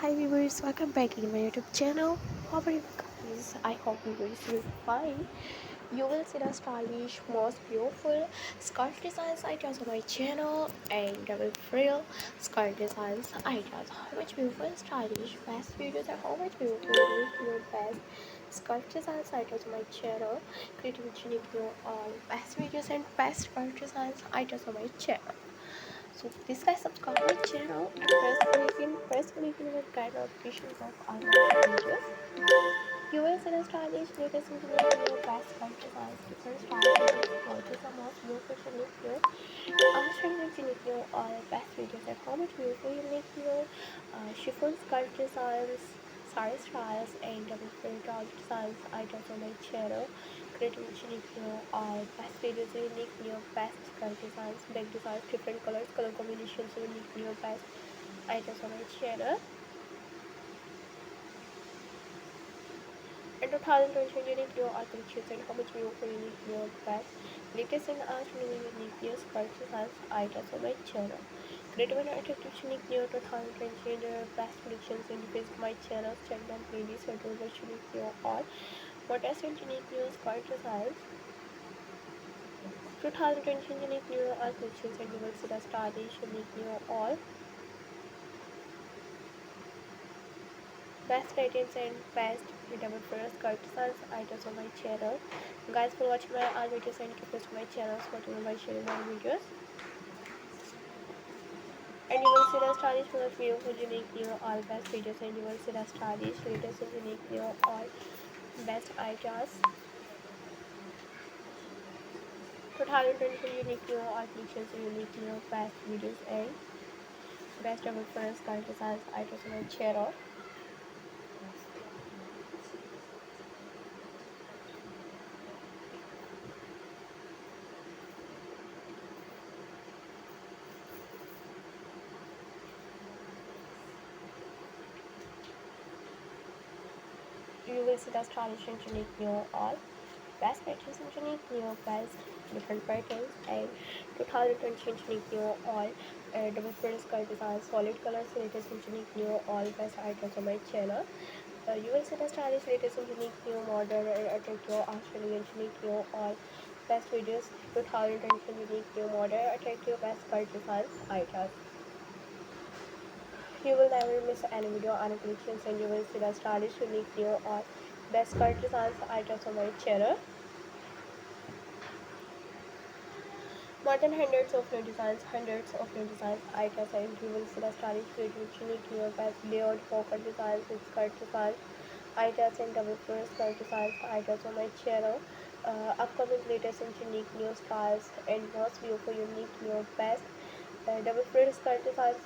Hi viewers, welcome back in my YouTube channel. How are you guys? I hope you guys will fine. You will see the stylish, most beautiful skirt designs ideas on my channel and double frill skirt designs ideas. How much beautiful, stylish, best videos and how much beautiful your best skirt designs ideas on my channel. Creativity new all best videos and best skirt designs ideas on my channel. So this guy subscribe my channel and press the icon with guide notifications of all my videos. You will see the stylish latest engineering new best skirt designs, different styles and gorgeous and most beautiful unique new. I'm showing you unique new all best videos at how much beautiful unique new chiffon skirt designs, saree styles and double print all designs items on my channel. Creating unique new all best videos unique new best skirt designs, big designs, different colors, color combinations, unique new best items on my channel. In 2020, unique new art collections and how much beautiful unique new best latest in art new unique new skirt designs items on my channel. Creative and attractive unique new 2020 best collections in the my channels. Check them playlist or do unique new art. What else in unique new skirt designs? 2020 unique new art collections and you will see the stylish unique new all best items and best readable first skirt designs items on my channel. Guys, for watching my all videos and keep watching my channel, supporting my sharing my videos. And you will see the stylish most beautiful unique new all best videos and you will see the stylish latest and unique new all best ideas. 2020 unique new art collections and unique new best videos and best readable first skirt designs items on my channel. You will see the stylish and unique new all best patterns and unique new best different patterns and 2020 unique new all double print skirt designs, solid colors, latest and unique new all best items on my channel. You will see the stylish latest and unique new modern and attractive Australian unique new all best videos 2020 unique new modern attractive best skirt designs items. You will never miss any video on collections and you will see the stylish unique new all best skirt designs items on my channel. More than hundreds of new designs items and you will see the stylish creative unique new best layered pocket designs with skirt designs items and double full skirt designs items on my channel. Upcoming latest and unique new styles and most beautiful unique new best double full skirt designs